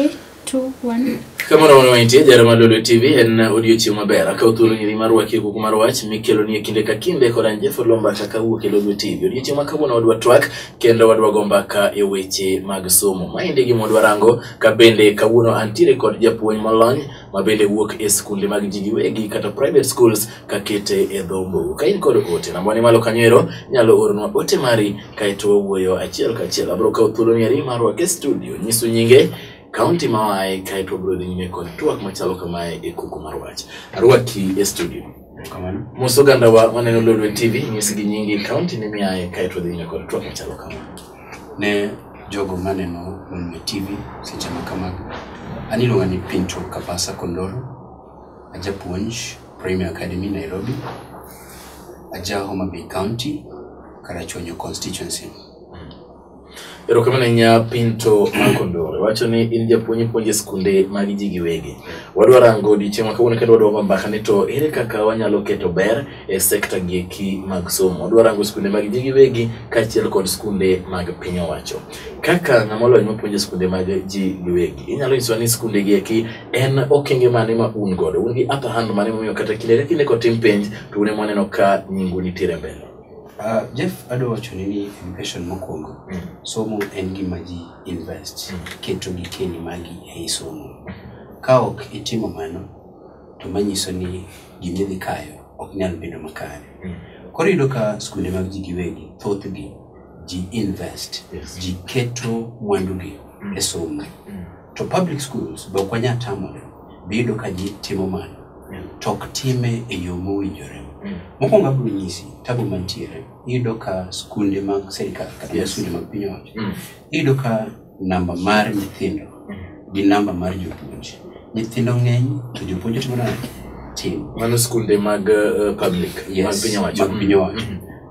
3, 2, 1. Kamara wanawaintia Jarama Lolo TV en audio chima bera kauturu nyiri marwa kiku kumarwach mikelo ni kinde ka kinde koranje folomba taka uke Lolo TV audio chima kabona wadwa track kenda wadwa gomba ka eweche mag somo mainde gi modwa rango ka bende kawuono antire kod japuonj molony mabende wuok e skunde mag jigiwegi kata private schools ka kete e dhombo ka in kod ote nambani malo kanywero nyalo ornwa ote mari kaito wuoyo achiel ka achiel abro kauturu nyiri marwa ke studio nyisu nyinge County Mawai kaito brother nyime kon tuak machalo kamae e kuku marwach. Arwaki e studio. Kamano. Musoganda wa maneno Lolo TV nyisigi nyingi county ni miae kaito nyime kon tuak machalo kamae. Ne jogo maneno Lolo TV sechama kamago. Anilo ni Pinto Kapasa Kondoro. Aja Puonj Premier Academy Nairobi. Aja Homa Bay County Karachuonyo constituency. Ero kama nya Pinto Makondoro wacho ni in japuonje skunde mag jigiwegi wadwa rango dichiemo kawuono kendo wadwa mbaka to ere kaka wanyalo keto ber e sekta gieki mag somo wadwa rango skunde mag jigiwegi kaachiel kod skunde mag piny owacho kaka ng'amolo mapuonje skunde mag jigiwegi inyalo nyiswa ni skunde gieki en okenge mane ma un godo un gi upper hand mane momiyo kata kinde kotim penj to une moneno ka nyingu nitiere mbele. Jeff ado wacho ni education mokwongo somo en gima ji invest keto gikeni magi e somo ka ok itimo mano to manyiso ni gimidhi kayo ok nyal bedo makare koro yudo ka skunde mag ji giwegi thothgi ji invest ji keto mwandugi e somo to public schools be ok wanyal tamore bedo ka ji timo mano to ok time e yo mowinjore mokwongo abiro nyisi tabu mantiere iyudo ka skunde mag serikal kata skunde mag piny owacho iyudo ka namba mar nyithindo gi namba mar jopuonj nyithindo ng'eny to jopuonj timo nade tin mano skunde mag public mag piny owacho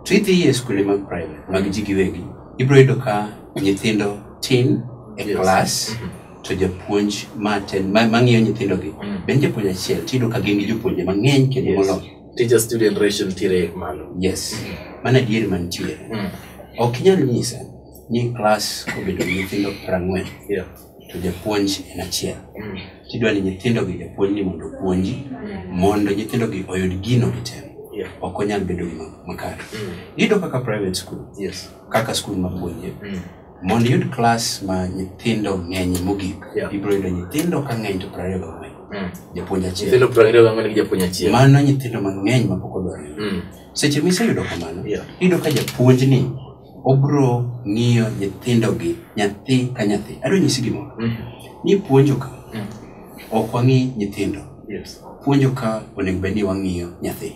to idhi e skunde mag private mag ji giwegi ibiro yudo ka nyithindo tin e class to japuonj maten mang'iyo nyithindo gi ben japuonj achiel tiyudo ka gin gi jopuonje mang'eny kendo moloyo teacher student ratio tire malo. Yes. Mana diere mantiere. Ok inyal nyisa ni class kobedo nyithindo 40 to japuonj en achiel. Tidwa ni nyithindo gi japuonj ni mondo puonji mondo nyithindo gi oyud gino gitemo. Ok onyal bedo makare. Iyudo kaka private school. Kaka school mapuonje. Mondo yud class ma nyithindo ng'eny mogik. Ibiro yudo nyithindo ka ng'eny to 24. Japuonj achiel. Nyithindo 24 gi japuonj achiel. Mano nyithindo mang'eny mapok odwarore. Seche mise yudo kamano. Iyudo ka japuonj ni obro ng'iyo nyithindo gi nyathi ka nyathi. Adwa nyisi gimoro. Ni puonjo ka ok wang'i nyithindo. Puonjo ka onego bed ni wang'iyo nyathi.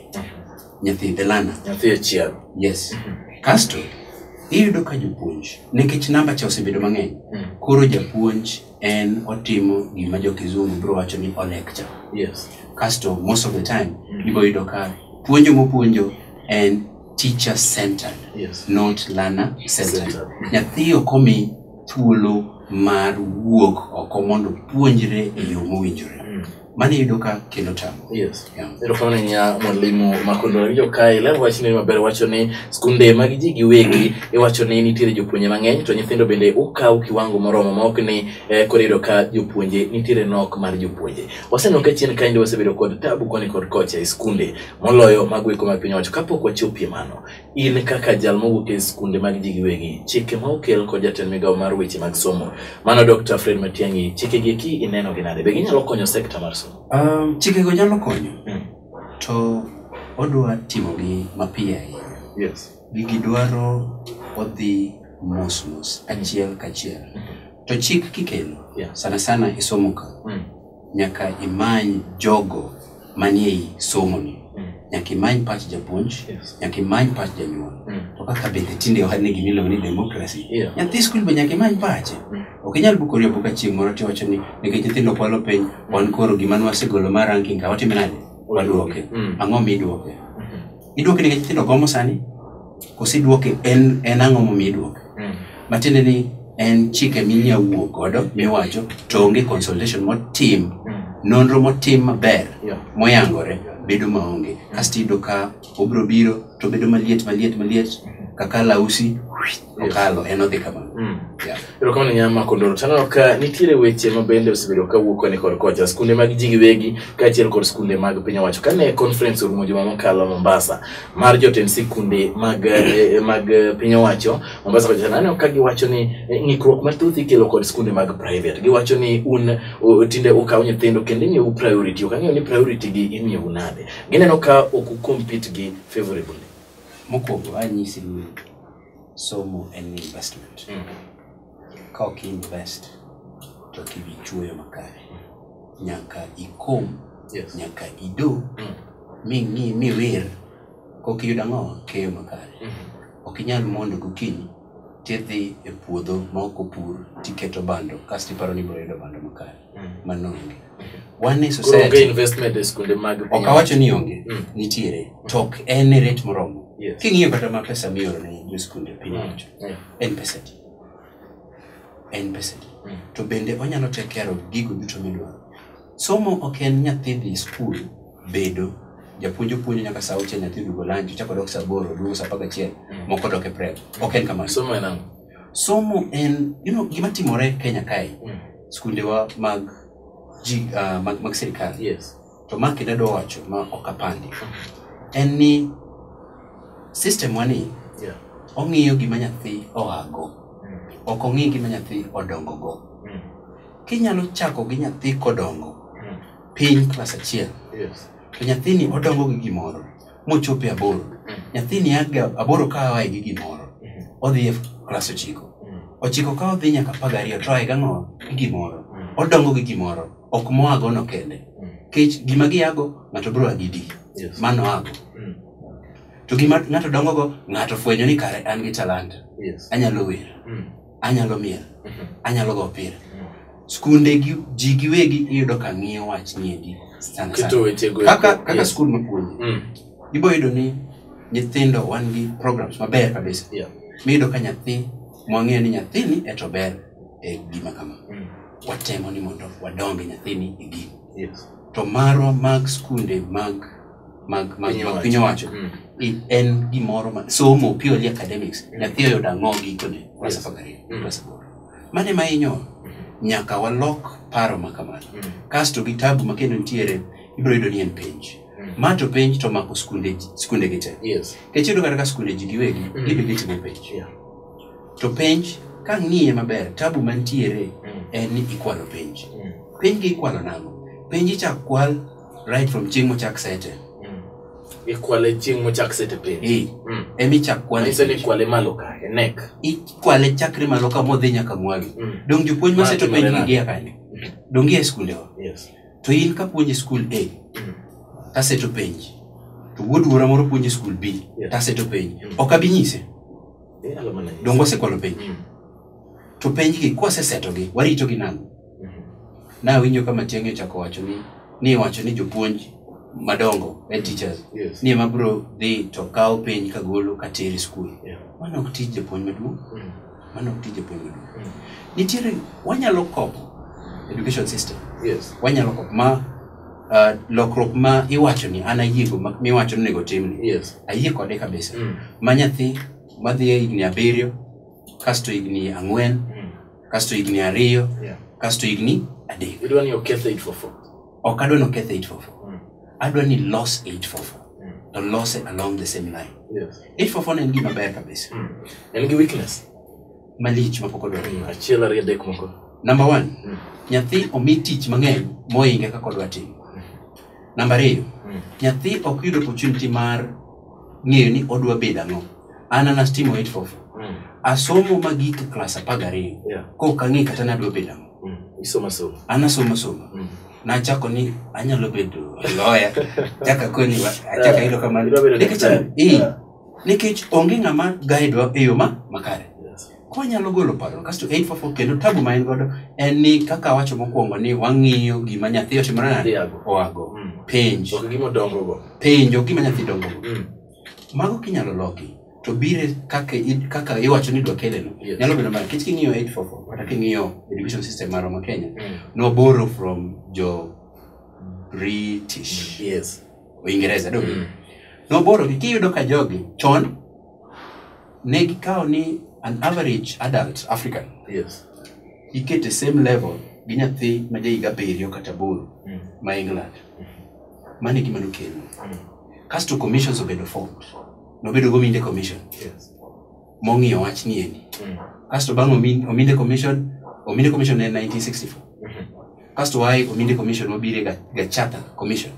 Nyathi the learner. Nyathi achiel. Yes. Kasto iyudo ka jopuonj nikech namba cha osebedo mang'eny koro japuonj en otimo gima jo kizungu bro wacho ni o lecture. Kasto most of the time ibo yudo ka puonjo mopuonjo en teacher centered, not learner centered. Nyathi okomi thuolo mar wuok oko mondo puonjre e yo mowinjore. Mani yudo ka kendo tamo. Ero kama nya mwalimu Makondoro yo kai la wacho ni maber wacho ni skunde mag ji giwegi wacho ni nitiere jopuonje mang'eny to nyithindo bende ukaw kiwango moromo ma ok ni korido ka jopuonje nitiere nok mar jopuonje. Waseneno ka chien kainde wasebedo kod tabu koni kod kocha e skunde moloyo magweko mag piny owacho kapok wachopie mano. In kaka jal mowuok e skunde mag ji giwegi chike ma okel kod jatend migawo mar weche mag somo mano Dr. Fred Matiang'i chike gi eki ineno ginade be ginyalo konyo sekta mar chike go nyalo konyo to odwa timo gi mapiyo gigi dwaro odhi mos achiel kachiel to chik kikelo sana sana e somo ka nyaka imany jogo manie somo ni nyaka imany pach japuonj nyaka imany pach janyuol to kaka bende tinde ohane gimilo ni democracy nyathi skul be nyaka imany pache ok inyal bukori abuka chieng' moro tiwacho ni nikech nyithindo kwalo piny wan koro gima nwasegolo mar ranking ka watime nade waduoke ang'o miduoke iduoke nikech nyithindo gomo sani kosidwoke en ang'o momiduoke matiende ni en chike minya wuok godo miwacho to onge consultation motim nonro motim maber moyangore bedo maonge kasto iyudo ka obro biro to bedo maliet kaka lausi okalo en odhi kamano Ero kama nyama kondoro tanano ka nitiere weche mabende osebedo kawuok koni kod kocha skunde mag ji giwegi kaachiel kod skunde mag piny owacho kane conference orumo juma mokalo Mombasa mar jotend sikunde mag piny owacho Mombasa kocha nane ka giwacho ni ng'ikruok mathoth ikelo kod skunde mag private giwacho ni tinde ukaw nyithindo kendo imiyo priority ok ang'eyo ni priority gi imiyo nade gineno ka ok compete gi favorably mokwongo anyisi ni somo en investment ka ok invest to kibi chuoyo makare nyaka ikom nyaka ido mi wir kok iyudo ang'o keyo makare ok inyal mondo gokinyi tidhi e puodho ma ok opur tiketo bando kasto iparo ni biro yudo bando makare manonge one society investment e skunde mag ok awacho ni onge nitiere to ok en rate moromo king'iyo kata ma pesa mioro ne jo skunde piny owacho en pesa to bende onyalo take care of gigo duto midwaro somo ok en nyathi dhi skul bedo japuonjo puonjo nyaka saa 6 nyathi dugo lunch chako dok saa 8 dugo saa 11 moko dok e prep ok en kamano somo en gima timore Kenya kae skundewa mag sirikal to ma kendo do wacho ma ok apandi en ni system wani ong'iyo gima nyathi oago ok ong'i gima nyathi odongo go kinyalo chako gi nyathi kodongo piny klas 1 to nyathini odongo gi gimoro mochope 8 nyathini aga 8 ka awae gi gimoro odhi e klas 9 ka odhi nyaka 12 to ae gang'o gi gimoro odongo gi gimoro ok moago no kende kech gima giago ng'ato bro agidi mano ago to gima ng'ato dongo go ng'ato fwenyo ni kare an gi talanta anyalo wer anyalo miel anyalo go opira skunde ji giwegi iyudo ka ng'iyo wach niendi sana kaka skul mapuonji ibo yudo ni nyithindo wan gi programs maber kabisa miyudo ka nyathi mwang'eyo ni nyathini eto ber e gima kama watemo ni mondo wadonge nyathini e gima to marwa mag skunde mag piny owacho en gimoro somo purely academics nyathi oyudo ang'o gikone klasa 12 mane ma inyo nyaka walok paro makamano kasto kitabu makendo nitiere ibiro yudo ni en penj mato penj to mako skunde gite kech yudo kata ka skunde ji giwegi gibi gitimo penj to penj ka ng'iye maber tabu mantiere en ni ikwalo penj gi ikwalo nang'o penj ichak kwal right from chieng' mochak sete ikwale chieng' mochak sete penj emi chak kwale iseni kwale malo ka nek ikwale chakre malo ka modhi nyaka mwagi dong jopuonj ma seto penj gi akane dong e skunde wa to in ka puonje skul A ta seto penj to wuod wuora moro puonje skul B ta seto penj ok abi nyise dong wasekwalo penj to penj gi kwase seto gi warito gi nang'o na winjo kama Tiang'i ochako wacho ni wacho ni jopuonj madongo teachers ni mabro dhi to kaw penj kagolo kateri skul mano ok tije japuonj maduong' nitiere wanyalo kopo education system wanyalo kopo ma lokruok ma iwacho ni an ayiego mi wacho ni nego timni ayie kode kabisa ma nyathi madhi e higni 7 kasto higni 4 kasto higni 2 kasto higni 3 idwa ni oketho 844 ok adwa ni oketho 844 adwa ni loss 844 to loss along the same line 844 en gima ber kabisa en gi weakness malich mapoko dwaro achiel ariyo dek moko number 1 nyathi omi tich mang'eny moinge kaka odwa timo number 2 nyathi ok yudo opportunity mar ng'eyo ni odwa bedo ang'o ana stimo 844 asomo magik class 12 ko kang'e kata na adwa bedo ang'o ana somo nachako ni anyalo bedo lawyer chaka koni achaka hilo kama nikech onge ng'ama guide e yo makare ko nyalo golo paro kasto 844 kendo tabu ma en godo en ni kaka wacho mokwongo ni wang'iyo gima nyathi otimore nade oago penj ok gima dongo go penjo gima nyathi dongo go mago kinyalo loki to bire kaka iwacho ni dwa keleno nyalo bedo mar kich king'iyo 844 kata king'iyo education system marwa Kenya no borrow from British Uingereza no borrow kiyudo ka jogi chon ne gikawo ni an average adult African. Yes. You get the same level. Ginya thi maja beriyo kata boro ma England. Mane gima nokelo. Kasto commissions obedo formed. Nobedo gominde commission. Yes. Mongi wach ni eni. Kasto bang ominde commission in 1964. Kasto wai ominde commission obire ga charter commission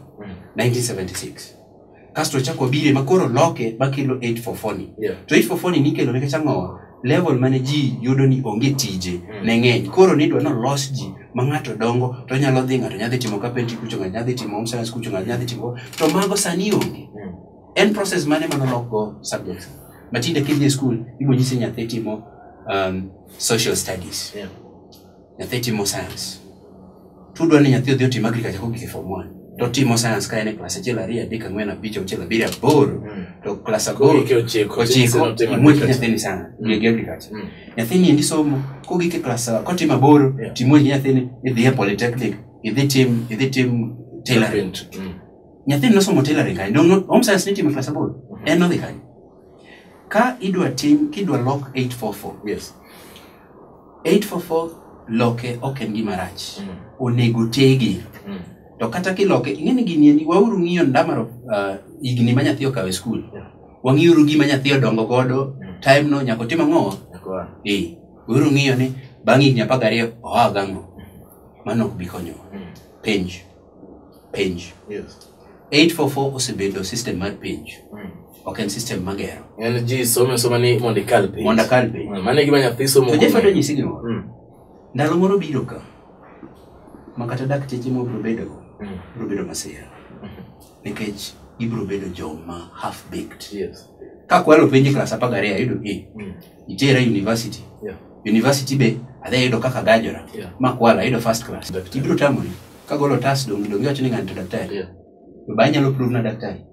1976. Kasto chako bire makoro loke makelo 844 ni. To 844 ni kelo neke chango level mane ji yudo ni onge tije ne ng'eny. Koro nidwa no los ji mangato dongo to nyalo dhi ngato nyadhi timo carpentry kucho ngato nyadhi timo home science kucho ngato nyadhi timo to mago sani onge. En process mane manoloko subjects. Matinde kidhi school ibo nyisi nyathi timo social studies. Nyathi timo science. Tudwa ni nyathi odhi timo agriculture kogi form 1. To timo science ka ene class 1 2 3 4 5 6 7 8 to class 8 ochiko imweki nyathini sana ngi agriculture. Nyathini endi somo kogi ke class kotimo 8 timweki nyathini idhi polytechnic idhi tim tailoring. Nyathini nosomo tailoring kai no home science ni timo class 8 en no dhi kai ka idwa tim kidwa lock 844. Yes. 844 loke oken gima rach. Onego tegi. To kata kiloke ingeni gini ni wauru ng'iyo ndamaro igni ma nyathi okawe school. Wang'iuru gima nyathi odongo godo time no nyako timo ng'o? Wauru ng'iyo ni bang' igni 12 oa gang'o. Mano ok bi konyo. Penj. Yes. 844 osebedo system mar penj. Ok system magero. En ji soma ni mondikal penj. Mane gima nyathi somo. To jefado nyisi gimo. Ndalo moro biro ka. Makata dakteche mo bro bedo masira. Nikech ibro bedo joma half baked. Yes. Ka kwalo penji class 12 yudo itera university. University be adhe yudo kaka gajora. Ma kwala yudo first class. Ibro tamori ka golo tas dongi wacho ni ng'anto daktari. Ba nyalo prove na daktari.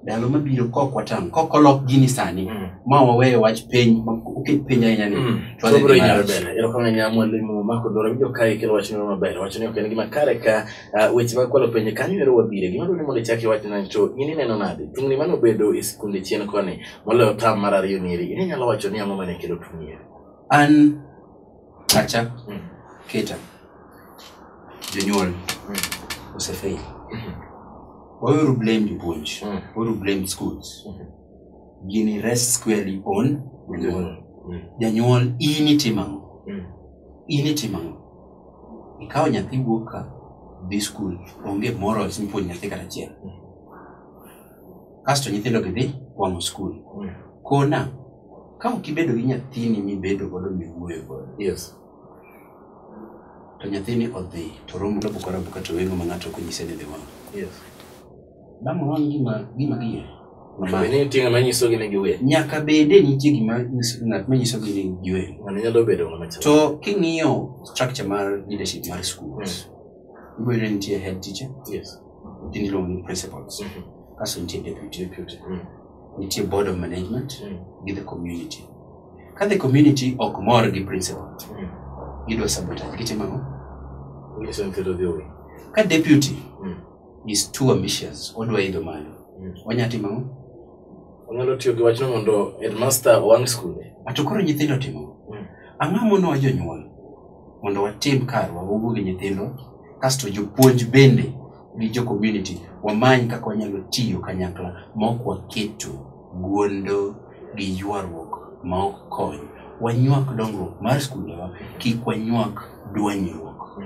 Dalo mabiro kokolok gini sani ma waweyo wach penj oket penj ahinya ni to bro nyalo bele ero kama nyamo limo mako doro video kai kelo wach no maber wach ni ok en gima kare ka weche mag kwalo penj kanyo ero wabire gima dole mondo chaki wach na to ini neno nade tungni mano bedo e sikunde chien koni molo tam mar ariyo niri ini nyalo wacho ni ang'o mane kelo tungni an acha keta jonyuol osefail. Why you blame the bunch? Why you blame schools? Gini rest squarely on janyuol ini timango. Ikaw nyathi wuoka this school onge morals ni puonj nyathi kata achiel. Kasto nyithindo gidhi wang'o school. Kona ka ok ibedo gi nyathini mibedo godo miwuoyo godo. Yes. To nyathini odhi to romo buka to wengo mang'ato konyise ne wang'. Yes. Damo wang gima giye. Mama ni tinga manyiso gi ne giwe. Nyaka bede nitie gima ng'at manyiso gi ne giwe. Mano nyalo bedo ng'ama chalo. To king'iyo structure mar leadership mar schools. Ibo nitie head teacher. Yes. Nitie ni principals. Kaso nitie deputy. Nitie board of management with the community. Ka the community ok mor gi principal. Gido sabotage kitimo. Yes, I'm feel the way. Ka deputy is too ambitious. Odwa ido malo. Wanyati mango? Onyalo tiyo gi wachno mondo headmaster wang school. Atokoro nyithindo timo. Ang'amo no jonyuol mondo watim kar wawuo gi nyithindo kasto jopuonj bende gi jo community wamany kaka wanyalo tiyo kanyakla mok waketo guondo gi ywaruok ma ok konyo. Wanyuak dongruok mar skundewa kik wanyuak dwanyruok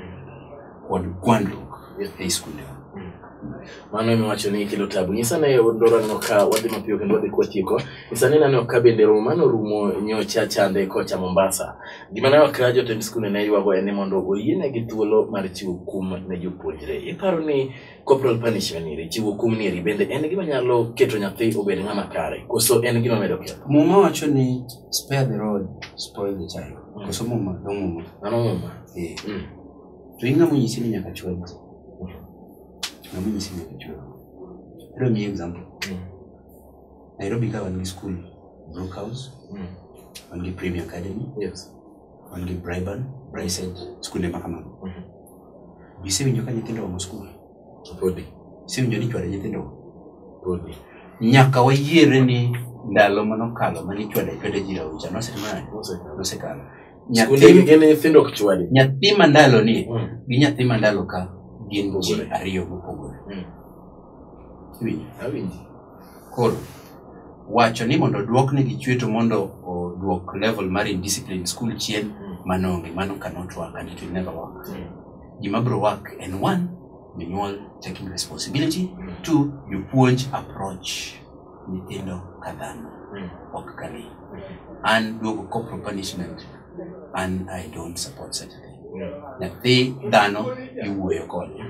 kod gwandruok e skundewa. Mano emiwacho ni kelo tabu. Nyisa ne ndoro no ka wadhi mapiyo kendo wadhi kwatieko. Nyisa ne nano ka bende mano rumo nyocha chande kocha Mombasa. Gima ne wakajo jotend skul ne ywago ene mondo oyiene gi thuolo mar chiwo kum ne jopuonjre. Iparo ni corporal punishment ni chiwo kum ni bende en gima nyalo keto nyathi obed ng'ama kare. Koso en gima medo ketho. Muma wacho ni spare the rod, spoil the child. Koso muma do muma. Ano muma. To inga munyisi ni nyaka chwezi. Nami nisime kichwa. Let me example. Nairobi ka one school, Brookhouse, one Premier Academy, yes, one Briban, Bryside, school ne makama. Bise winjo ka nyithindo wa school. Podi. Se winjo ni chware nyithindo. Podi. Nyaka wayiere ni ndalo manokalo manichwade jira ucha nosekalo nyathi mandalo ni gi nyathi mandalo ka gin ji ariyo mopogore. Koro wacho ni mondo duokne gi chweto mondo oduok level mar indiscipline school chien manonge mano cannot work and it will never work. Gima bro work and one, jonyuol taking responsibility. Two, jopuonj approach nyithindo kadhano ok kali. And duogo corporal punishment, and I don't support such a thing. Nyathi dhano iwuoyo kode.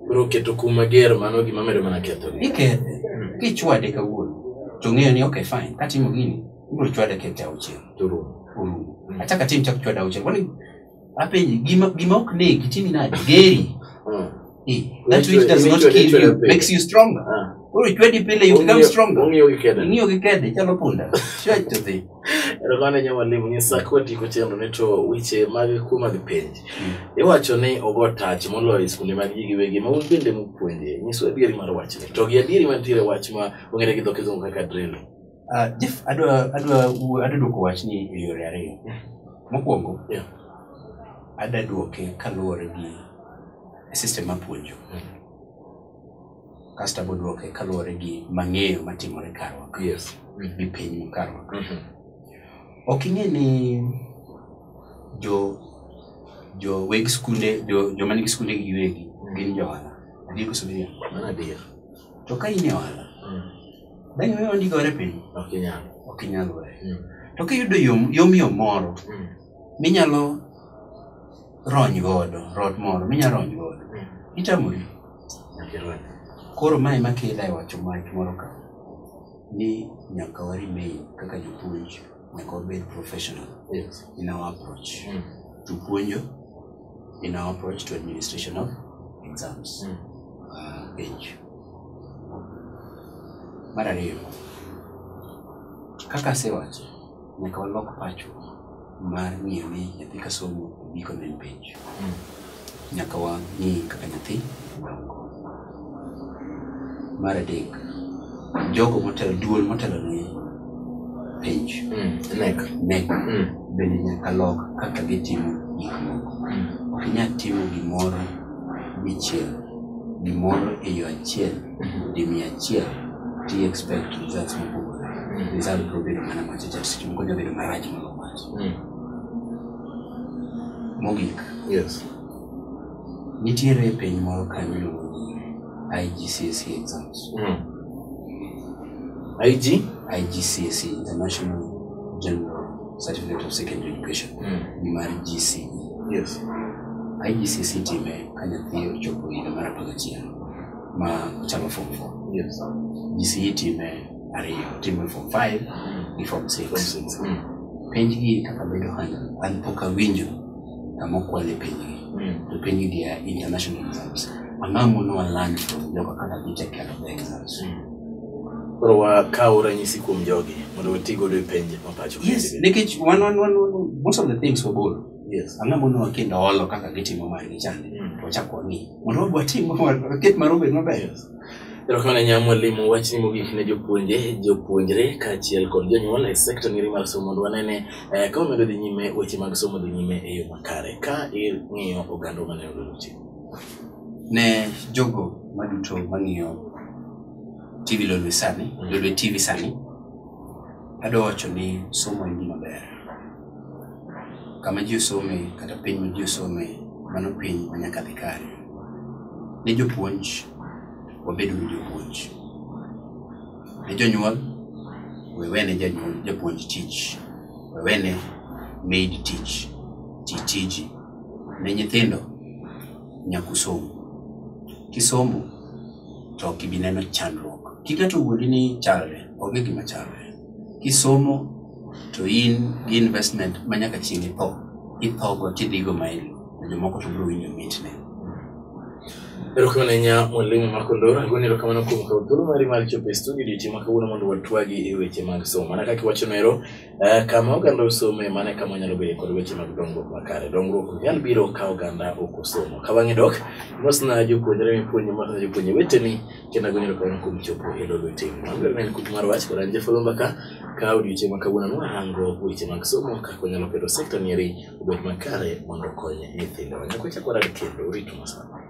Bro keto kuma ger mano gima medo mana ketho. Ikethe kichwade kawuono to ng'eyo ni okay fine katimo gini ibro chwade kete auchiel to achaka tim chak chwade auchiel wani apenji gima ok negi timi nade geri that which does not kill you makes you stronger. Uru chwadi pile you become stronger. Ng'iyo gi kede chalo punda chwade to the Rogana nyama limu ni sakwati kuchendo neto wiche magi kuma gi penji. Iwacho ni ogo touch molo skunde mag gigi wegi ma un bende mupuonje. Nyiso adieri mar wach ni. To gi adieri mantiere wach ma ongere gi dhoke zongo kaka drill. Jeff adwa duoko wach ni e yore ariyo. Mokwongo. Adwa duoke kaluwore gi system mapuonjo. Kasta boduoke kaluwore gi mang'eyo matimore karwa. Yes. Gi piny karwa. Ok ing'e ni jo weg skunde jo manigi skunde gi wegi gin johala. Adier koso bia? Mana adier. To ka in e ohala, dang' wewe ondigore piny? Ok inyal we. To kiyudo yom moro minyalo rony godo, rot moro minyalo rony godo, itamori. Koro mae makela e wacho mach moro ka ni nyaka remain kaka jopuonj, nyaka wabed professional in our approach to puonjo, in our approach to administration of exams. Page. Mar ariyo, kaka asewacho, nyaka walok pacho mar ng'iyo ni nyathi ka somo giko ne page. Nyaka wang'i kaka nyathi dongo. Mar adek, jogo motelo duol motelo ne page. Nek. Bende nyaka lok kaka gitimo gik moko. Ok inyal timo gimoro dichiel, gimoro e yo achiel, di 100 ti expect results mopogore. Result biro bedo mana machacha, seche moko nyalo bedo marach molo mach. Mogik. Nitiere piny moro kanyo miluongo ni IGCSE exams. IGCSE, International General Certificate of Secondary Education. Mar GCE. IGCSE time ka nyathi ochopo higa mar 11 ma chalo form 4. GCE time ariyo, time form 5 gi form 6. Penj gi kaka bedo handle, an pok awinjo kamokwale penj gi. To penj gi international exams. Ang'amo no learn from jogo kaka gitake care of the exams. Pero wakaw ranyisi kuom jogi mondo watigo do penj mapacho. Yes, nikech most of the things were bold. Ang'amo no kendo olo kaka gitimo margi chande. To chako ni mondo watimo ket marobet maber. Erokamano nyamwalimu, wach ni mogik ne jopuonjre kaachiel kod jonyuol e sekta ng'iri mar somo mondo wanene ka wamedo dhi nyime weche mag somo dhi nyime e yo makare. Ka ing'iyo oganda mane oluchi ne jogo maduto mang'iyo TV Lolwe sani, Lolwe TV sani, adwa wacho ni somo en gima ber. Kama ji osome kata piny ma ji osome, mano piny ma nyaka dhi kare. Ne jopuonj, wabedo gi jopuonj. Ne jonyuol, wewene jopuonj tich. Wewene maid tich. Tiji. Ne nyithindo, nyaka usom. Kisomo, to ok ibi neno chandruok. Kiketo wuodi ni chalre, onge gima chalre. Kisomo, to in gi investment ma nyaka chieng' ithogo tidhigo mailo. Jomoko to biro winjo mitne. Erokamanya mwalimu Makondora goni erokamano kuom kawo thuolo mari mar chopo e studio odiochieng' ma kawuono mondo watwagi e weche mag somo. Mana kaka iwacho nero, kama oganda osome mana kama nyalo bedo kod weche mag dongruok makare. Dongruok ok nyal biro ka oganda ok osomo. Ka bang'e dok, mosna jopuonjre mipuonjo mosna jopuonje weteni kendo goni erokamano kuom chopo e logo tim. Maber ne kuku mar wach kod Jeff Olomba ka odiochieng' ma kawuono nwarango weche mag somo kaka onyalo keto sekta nieri obed makare mondo okony nyithindo. Nyako chako rad kendo rito masana.